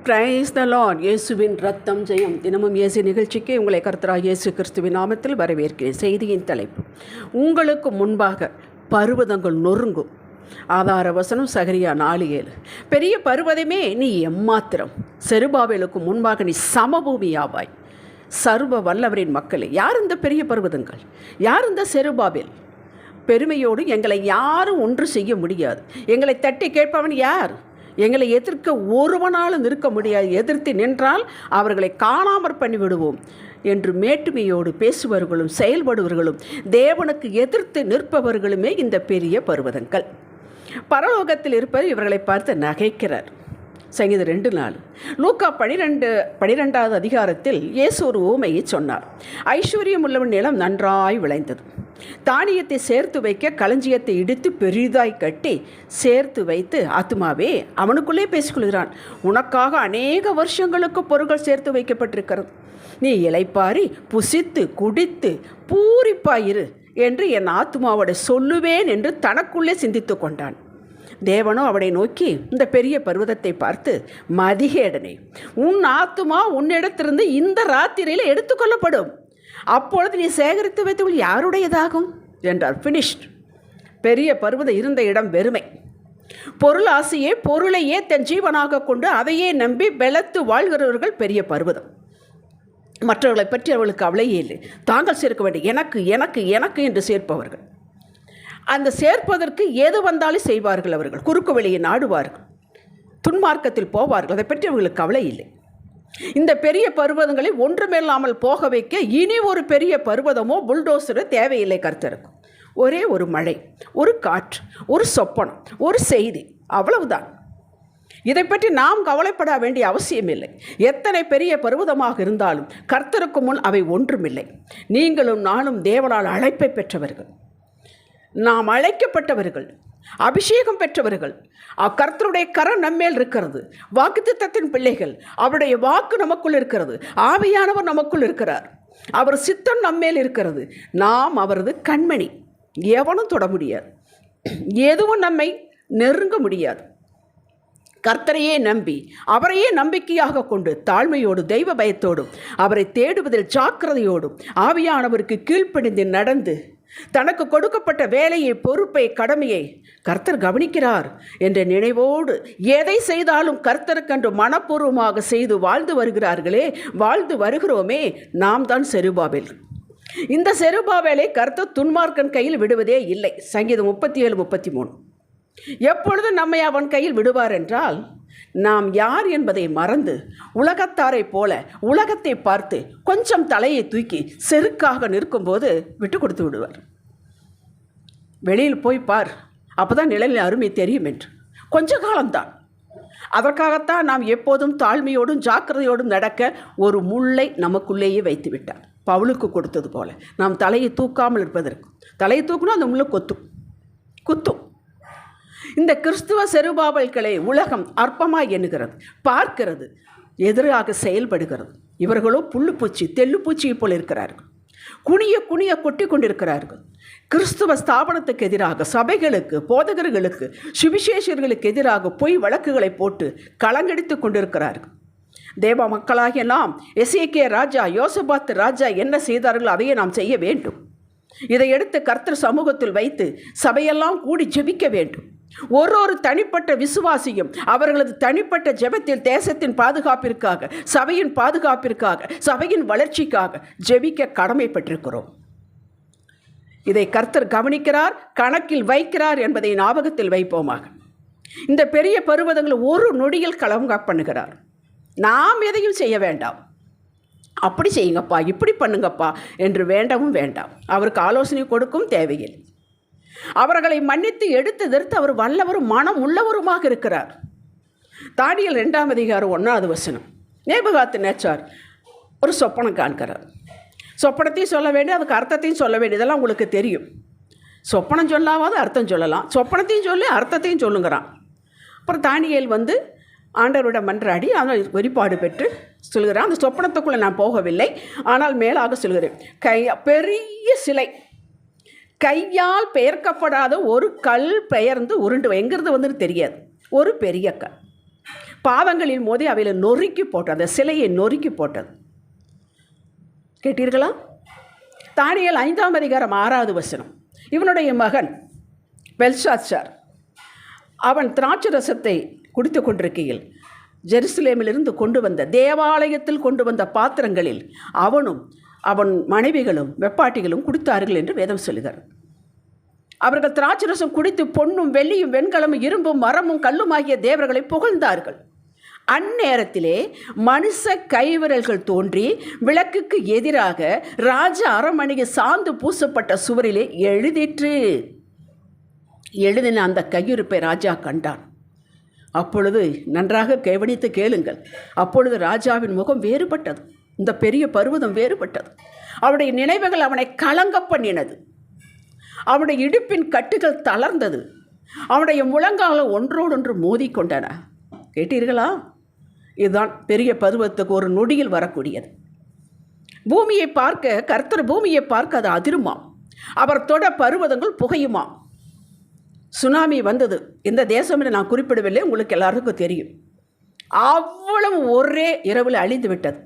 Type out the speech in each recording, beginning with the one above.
Praise the Lord. இயேசுவின் ரத்தம் ஜெயம். தினமும் இயேசு நிகழ்ச்சிக்கு உங்களை கர்த்தராகிய இயேசு கிறிஸ்துவின் நாமத்தில் வரவேற்கிறேன். செய்தியின் தலைப்பு: உங்களுக்கு முன்பாக பர்வதங்கள் நொறுங்கும். ஆதார வசனம் சகரியா 4:7. பெரிய பர்வதமே நீ எம்மாத்திரம், செருபாபேலுக்கு முன்பாக நீ சமபூமியாவாய். சர்வ வல்லவரின் மக்களே, யார் இந்த பெரிய பர்வதங்கள்? யார் இந்த செருபாபேல்? பெருமையோடு எங்களை யாரும் ஒன்று செய்ய முடியாது. எங்களை தட்டி கேட்பவன் யார்? எங்களை எதிர்க்க ஒருவனாலும் நிற்க முடியாது. எதிர்த்து நின்றால் அவர்களை காணாமற் பண்ணிவிடுவோம் என்று மேட்டுமையோடு பேசுபவர்களும் செயல்படுபவர்களும் தேவனுக்கு எதிர்த்து நிற்பவர்களுமே இந்த பெரிய பர்வதங்கள். பரலோகத்தில் இருப்பவர் இவர்களை பார்த்து நகைக்கிறார். சங்கீதம் 2:4. லூக்கா 12வது அதிகாரத்தில் இயேசு ஒரு உவமையை சொன்னார். ஐஸ்வர்யம் உள்ளவன் நிலம் நன்றாய் விளைந்தது. தானியத்தை சேர்த்து வைக்க களஞ்சியத்தை இடித்து பெரிதாய் கட்டி சேர்த்து வைத்து ஆத்துமாவே அவனுக்குள்ளே பேசிக்கொள்கிறான், உனக்காக அநேக வருஷங்களுக்கு பொருட்கள் சேர்த்து வைக்கப்பட்டிருக்கிறது. நீ இளைப்பாரி புசித்து குடித்து பூரிப்பாயிரு என்று என் ஆத்துமாவோட சொல்லுவேன் என்று தனக்குள்ளே சிந்தித்து கொண்டான். தேவனோ அவனை நோக்கி இந்த பெரிய பர்வதத்தை பார்த்து, மதிகேடனே, உன் ஆத்துமா உன்னிடத்திலிருந்து இந்த ராத்திரியில் எடுத்துக்கொள்ளப்படும். அப்பொழுது நீ சேகரித்து வைத்தவள் யாருடையதாகும் என்றார். ஃபினிஷ்ட். பெரிய பர்வதம் இருந்த இடம் வெறுமை. பொருள் ஆசையே பொருளையே தன் ஜீவனாக கொண்டு அதையே நம்பி பெலத்து வாழ்கிறவர்கள் பெரிய பர்வதம். மற்றவர்களை பற்றி அவர்களுக்கு அவளையே இல்லை. தாங்கள் சேர்க்க வேண்டும், எனக்கு எனக்கு எனக்கு என்று சேர்ப்பவர்கள். அந்த சேர்ப்பதற்கு எது வந்தாலும் செய்வார்கள். அவர்கள் குறுக்கு வழியை நாடுவார்கள், துன்மார்க்கத்தில் போவார்கள். அதை பற்றி அவர்களுக்கு கவலை இல்லை. இந்த பெரிய பர்வதங்களை ஒன்றுமில்லாமல் போக வைக்க இனி ஒரு பெரிய பர்வதமோ புல்டோசரோ தேவையில்லை. கர்த்தருக்கு ஒரே ஒரு மழை, ஒரு காற்று, ஒரு சொப்பனம், ஒரு செய்தி, அவ்வளவுதான். இதை பற்றி நாம் கவலைப்பட வேண்டிய அவசியமில்லை. எத்தனை பெரிய பர்வதமாக இருந்தாலும் கர்த்தருக்கு முன் அவை ஒன்றுமில்லை. நீங்களும் நானும் தேவனால் அழைப்பை பெற்றவர்கள். நாம் அழைக்கப்பட்டவர்கள், அபிஷேகம் பெற்றவர்கள். கர்த்தருடைய கரம் நம்மேல் இருக்கிறது. வாக்குத்தத்தத்தின் பிள்ளைகள். அவருடைய வாக்கு நமக்குள் இருக்கிறது. ஆவியானவர் நமக்குள் இருக்கிறார். அவர் சித்தம் நம்மேல் இருக்கிறது. நாம் அவரது கண்மணி. எவனும் தொட முடியாது, எதுவும் நம்மை நெருங்க முடியாது. கர்த்தரையே நம்பி அவரையே நம்பிக்கையாக கொண்டு தாழ்மையோடு தெய்வ பயத்தோடும் அவரை தேடுவதில் ஜாக்கிரதையோடும் ஆவியானவருக்கு கீழ்ப்படிந்து நடந்து தனக்கு கொடுக்கப்பட்ட வேலையை, பொறுப்பை, கடமையை கர்த்தர் கவனிக்கிறார் என்ற நினைவோடு எதை செய்தாலும் கர்த்தருக்கென்று மனப்பூர்வமாக செய்து வாழ்ந்து வருகிறார்களே, வாழ்ந்து வருகிறோமே, நாம் தான் செருபாபேல். இந்த செருபாபேலை கர்த்தர் துன்மார்க்கன் கையில் விடுவதே இல்லை. சங்கீதம் 37:33. எப்பொழுது நம்மை அவன் கையில் விடுவார் என்றால், நாம் யார் என்பதை மறந்து உலகத்தாரை போல உலகத்தை பார்த்து கொஞ்சம் தலையை தூக்கி செருக்காக நிற்கும்போது விட்டு கொடுத்து விடுவார். வெளியில் போய் பார், அப்போதான் நிழலின் அருமை தெரியும் என்று. கொஞ்ச காலம்தான். அதற்காகத்தான் நாம் எப்போதும் தாழ்மையோடும் ஜாக்கிரதையோடும் நடக்க ஒரு முள்ளை நமக்குள்ளேயே வைத்து விட்டார். பவுலுக்கு கொடுத்தது போல நாம் தலையை தூக்காமல் இருப்பதற்கு. தலையை தூக்கணும், அந்த முள்ளை குத்தும். இந்த கிறிஸ்துவ செருபாபேல்களை உலகம் அற்பமாய் எண்ணுகிறது, பார்க்கிறது, எதிராக செயல்படுகிறது. இவர்களோ புல்லுப்பூச்சி தெல்லுப்பூச்சியை போல் இருக்கிறார்கள். குனிய கொட்டி கொண்டிருக்கிறார்கள். கிறிஸ்துவ ஸ்தாபனத்துக்கு எதிராக, சபைகளுக்கு, போதகர்களுக்கு, சுவிசேஷர்களுக்கு எதிராக பொய் வழக்குகளை போட்டு களங்கடித்து கொண்டிருக்கிறார்கள். தேவ மக்களாகிய நாம் எசேக்கியா ராஜா, யோசபாத் ராஜா என்ன செய்தார்களோ அதையே நாம் செய்ய வேண்டும். இதை எடுத்து கர்த்தர் சமூகத்தில் வைத்து சபையெல்லாம் கூடி ஜெபிக்க வேண்டும். ஒரு தனிப்பட்ட விசுவாசியும் அவர்களது தனிப்பட்ட ஜெபத்தில் தேசத்தின் பாதுகாப்பிற்காக, சபையின் பாதுகாப்பிற்காக, சபையின் வளர்ச்சிக்காக ஜெபிக்க கடமைப்பட்டிருக்கிறோம். இதை கர்த்தர் கவனிக்கிறார், கணக்கில் வைக்கிறார் என்பதை ஞாபகத்தில் வைப்போமாக. இந்த பெரிய பர்வதங்கள் ஒரு நொடியில் கலங்க பண்ணுகிறார். நாம் எதையும் செய்ய வேண்டாம். அப்படி செய்யுங்கப்பா, இப்படி பண்ணுங்கப்பா என்று வேண்டவும் வேண்டாம். அவருக்கு ஆலோசனை கொடுக்கும் தேவையில்லை. அவர்களை மன்னித்து எடுத்து நிறுத்த அவர் வல்லவரும் மனம் உள்ளவருமாக இருக்கிறார். தானியேல் 2ஆம் அதிகாரம் 1வது வசனம். நேபுகாத் நேச்சார் ஒரு சொப்பனம் காண்கிறார். சொப்பனத்தையும் சொல்ல வேண்டிய, அதுக்கு அர்த்தத்தையும் சொல்ல வேண்டிய, இதெல்லாம் உங்களுக்கு தெரியும். சொப்பனம் சொல்லாவது அர்த்தம் சொல்லலாம், சொப்பனத்தையும் சொல்லி அர்த்தத்தையும் சொல்லுங்கிறான். அப்புறம் தானியேல் ஆண்டவரோட மன்றாடி அவன் வெளிப்பாடு பெற்று சொல்கிறான். அந்த சொப்பனத்துக்குள்ளே நான் போகவில்லை, ஆனால் மேலாக சொல்கிறேன். பெரிய சிலை, கையால் பெயர்க்கப்படாத ஒரு கல் பெயர்ந்து உருண்டு எங்கிறது தெரியாது. ஒரு பெரிய கல், பாதங்களில் மோதி அவையில நொறுக்கி போட்டது, அந்த சிலையை நொறுக்கி போட்டது. கேட்டீர்களா? தானியேல் 5ஆம் அதிகாரம் 6வது வசனம். இவனுடைய மகன் பெல்ஷாத்சார் அவன் திராட்சை ரசத்தை குடித்து கொண்டிருக்கையில் ஜெருசலேமிலிருந்து கொண்டு வந்த, தேவாலயத்தில் கொண்டு வந்த பாத்திரங்களில் அவனும் அவன் மனைவிகளும் வெப்பாட்டிகளும் குடித்தார்கள் என்று வேதம் சொல்லுகிறார். அவர்கள் திராட்சை ரசம் குடித்து பொன்னும் வெள்ளியும் வெண்கலமும் இரும்பும் மரமும் கல்லும் ஆகிய தேவர்களை புகழ்ந்தார்கள். அந்நேரத்திலே மனுஷ கைவிரல்கள் தோன்றி விளக்குக்கு எதிராக ராஜ அரண்மனைக்கு சாந்து பூசப்பட்ட சுவரிலே எழுதிற்று. எழுதின அந்த கையிருப்பை ராஜா கண்டான். அப்பொழுது நன்றாக கவனித்து கேளுங்கள். அப்பொழுது ராஜாவின் முகம் வேறுபட்டது, இந்த பெரிய பர்வதம் வேறுபட்டது. அவருடைய நினைவுகள் அவனை கலங்க பண்ணினது. அவனுடைய இடுப்பின் கட்டுகள் தளர்ந்தது. அவனுடைய முழங்கால ஒன்றோடொன்று மோதிக்கொண்டன. கேட்டீர்களா? இதுதான் பெரிய பருவத்துக்கு ஒரு நொடியில் வரக்கூடியது. பூமியை பார்க்க, கர்த்தர் பூமியை பார்க்க அது அதிருமாம். அவர் தொட பருவதங்கள் புகையுமாம். சுனாமி வந்தது, இந்த தேசம் என்று நான் குறிப்பிடவில்லை, உங்களுக்கு எல்லாருக்கும் தெரியும். அவ்வளவு ஒரே இரவில் அழிந்து விட்டது.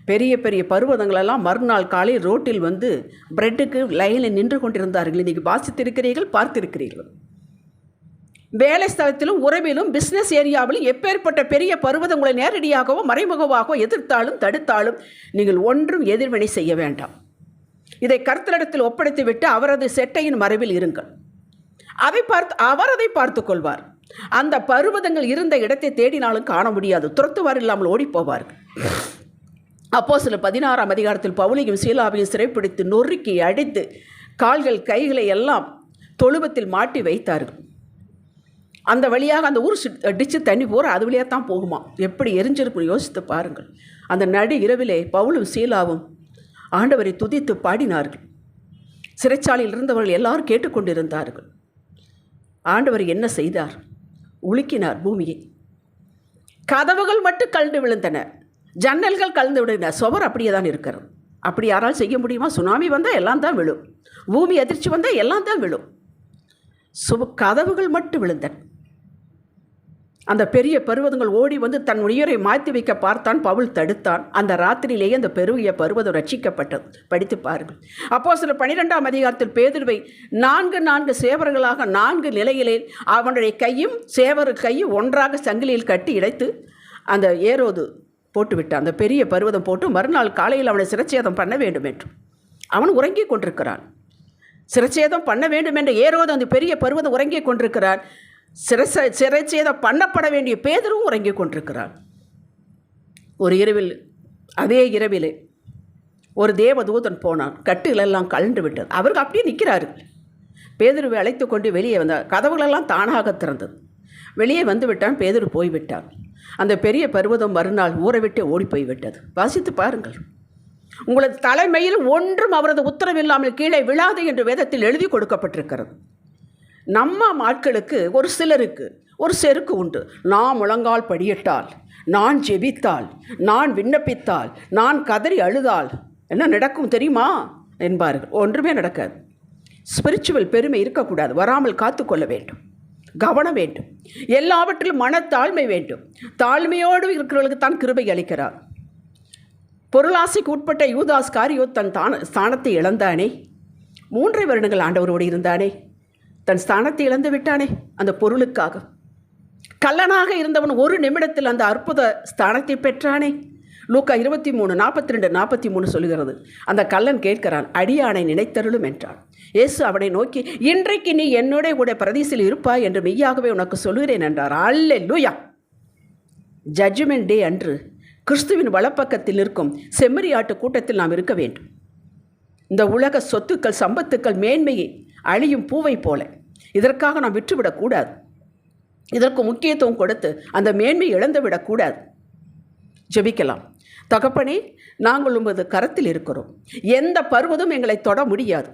பெரிய பெரிய பருவதங்களெல்லாம் மறுநாள் காலை ரோட்டில் வந்து பிரெட்டுக்கு லைனில் நின்று கொண்டிருந்தார்கள். இன்றைக்கி வாசித்திருக்கிறீர்கள், பார்த்திருக்கிறீர்கள். வேலை ஸ்தலத்திலும் உறவிலும் பிஸ்னஸ் ஏரியாவிலும் எப்பேற்பட்ட பெரிய பருவதங்களை நேரடியாகவோ மறைமுகமாகவோ எதிர்த்தாலும் தடுத்தாலும் நீங்கள் ஒன்றும் எதிர்வினை செய்ய வேண்டாம். இதை கர்த்தரிடத்தில் ஒப்படைத்து விட்டு அவரது செட்டையின் மறைவில் இருங்கள். அவர் அதை பார்த்து கொள்வார். அந்த பருவதங்கள் இருந்த இடத்தை தேடினாலும் காண முடியாது, துரத்துவார், இல்லாமல் ஓடிப்போவார்கள். அப்போஸ்தலர் 16ஆம் அதிகாரத்தில் பவுலையும் சீலாவையும் சிறைப்பிடித்து நொறுக்கி அடித்து கால்கள் கைகளை எல்லாம் தொழுவத்தில் மாட்டி வைத்தார்கள். அந்த வழியாக அந்த ஊர் அடித்து தண்ணி போகிற அது வழியாக தான் போகுமா. எப்படி எரிஞ்சிருக்கும் யோசித்து பாருங்கள். அந்த நடு இரவிலே பவுலும் சீலாவும் ஆண்டவரை துதித்து பாடினார்கள். சிறைச்சாலையில் இருந்தவர்கள் எல்லாரும் கேட்டுக்கொண்டிருந்தார்கள். ஆண்டவர் என்ன செய்தார்? உலுக்கினார் பூமியை. கதவுகள் மட்டும் கலந்து விழுந்தன, ஜன்னல்கள் கலந்து விழுந்தன. சுவர் அப்படியே தான் இருக்கிறது. அப்படி யாரால் செய்ய முடியுமா? சுனாமி வந்தால் எல்லாம் தான் விழும், பூமி அதிர்ச்சி வந்தால் எல்லாம் தான் விழும். கதவுகள் மட்டும் விழுந்தன. அந்த பெரிய பருவதங்கள் ஓடி வந்து தன் உயிரை மாற்றி வைக்க பார்த்தான். பவுல் தடுத்தான். அந்த ராத்திரியிலேயே அந்த பெரிய பருவதம் ரட்சிக்கப்பட்டது. படித்து பாருங்கள். அப்போஸ்தலர் 12ஆம் அதிகாரத்தில் பேதுருவை 4 சேவர்களாக 4 நிலையிலே அவனுடைய கையும் சேவர் கையும் ஒன்றாக சங்கிலியில் கட்டி இடைத்து அந்த ஏரோது போட்டு விட்டான். அந்த பெரிய பருவதம் போட்டு மறுநாள் காலையில் அவனை சிரச்சேதம் பண்ண வேண்டும் என்று அவன் உறங்கி கொண்டிருக்கிறான். சிரச்சேதம் பண்ண வேண்டும் என்ற ஏரோது அந்த பெரிய பருவதம் உறங்கி கொண்டிருக்கிறான். சிரச்சேதம் பண்ணப்பட வேண்டிய பேதுருவும் உறங்கி கொண்டிருக்கிறான். ஒரு இரவில், அதே இரவிலே ஒரு தேவதூதன் போனான். கட்டுகளெல்லாம் கலண்டு விட்டது. அவர்கள் அப்படியே நிற்கிறார்கள். பேதுருவை அழைத்து கொண்டு வெளியே வந்தார். கதவுகளெல்லாம் தானாக திறந்தது. வெளியே வந்து விட்டான். பேதுரு போய்விட்டான். அந்த பெரிய பருவதம் மறுநாள் ஊரை விட்டு ஓடி போய்விட்டது. வாசித்து பாருங்கள். உங்களது தலைமையில் ஒன்றும் அவரது உத்தரவில்லாமல் கீழே விழாது என்று வேதத்தில் எழுதி கொடுக்கப்பட்டிருக்கிறது. நம்ம ஆட்களுக்கு ஒரு சிலருக்கு ஒரு செருக்கு உண்டு. நான் முழங்கால் படியிட்டால், நான் ஜெபித்தால், நான் விண்ணப்பித்தால், நான் கதறி அழுதால் என்ன நடக்கும் தெரியுமா என்பார்கள். ஒன்றுமே நடக்காது. ஸ்பிரிச்சுவல் பெருமை இருக்கக்கூடாது. வராமல் காத்து கொள்ள வேண்டும். கவனம் வேண்டும். எல்லாவற்றிலும் மனத்தாழ்மை வேண்டும். தாழ்மையோடு இருக்கிறவர்களுக்கு தான் கிருபை அளிக்கிறார். பொருளாசைக்கு உட்பட்ட யூதாஸ் காரியோத் தன் ஸ்தானத்தை இழந்தானே. 3 வருடங்கள் ஆண்டவரோடு இருந்தானே. தன் ஸ்தானத்தை இழந்து விட்டானே அந்த பொருளுக்காக. கள்ளனாக இருந்தவன் ஒரு நிமிடத்தில் அந்த அற்புத ஸ்தானத்தை பெற்றானே. லூக்கா 23:42-43 சொல்லுகிறது. அந்த கள்ளன் கேட்கிறான், அடியானை நினைத்தருளும் என்றான். இயேசு அவனை நோக்கி, இன்றைக்கு நீ என்னுடைய கூட பரதீசில் இருப்பாய் என்று மெய்யாகவே உனக்கு சொல்லுகிறேன் என்றார். அல்லேலூயா. ஜட்ஜ்மெண்ட் டே அன்று கிறிஸ்துவின் வலப்பக்கத்தில் இருக்கும் செம்மறியாட்டு கூட்டத்தில் நாம் இருக்க வேண்டும். இந்த உலக சொத்துக்கள், சம்பத்துக்கள், மேன்மையை அழியும் பூவை போல இதற்காக நாம் விற்றுவிடக்கூடாது. இதற்கு முக்கியத்துவம் கொடுத்து அந்த மேன்மை இழந்துவிடக்கூடாது. ஜெபிக்கலாம். தகப்பனே, நாங்கள் உமது கரத்தில் இருக்கிறோம். எந்த பருவதும் எங்களை தொட முடியாது.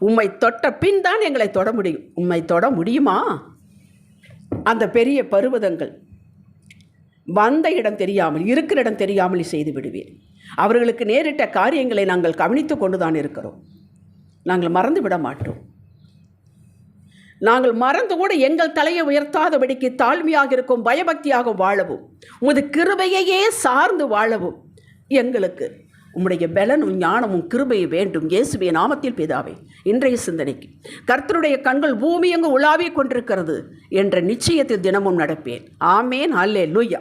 உம்மை தொட்ட பின் தான் எங்களை தொட முடியும். உம்மை தொட முடியுமா? அந்த பெரிய பருவதங்கள் வந்த இடம் தெரியாமல், இருக்கிற இடம் தெரியாமல் செய்து விடுவேன். அவர்களுக்கு நேரிட்ட காரியங்களை நாங்கள் கவனித்து கொண்டு தான் இருக்கிறோம். நாங்கள் மறந்து விட மாட்டோம். நாங்கள் மறந்து கூட எங்கள் தலையை உயர்த்தாதபடிக்கு தாழ்மையாக இருக்கும், பயபக்தியாக வாழவும், உமது கிருபையையே சார்ந்து வாழவும் எங்களுக்கு உம்முடைய பலனும் ஞானமும் கிருபையும் வேண்டும். இயேசுவின் நாமத்தில் பிதாவே. இன்றைய சிந்தனைக்கு கர்த்தருடைய கண்கள் பூமி எங்கு உலாவிக் கொண்டிருக்கிறது என்ற நிச்சயத்தில் தினமும் நடப்பேன். ஆமேன். அல்லேலூயா.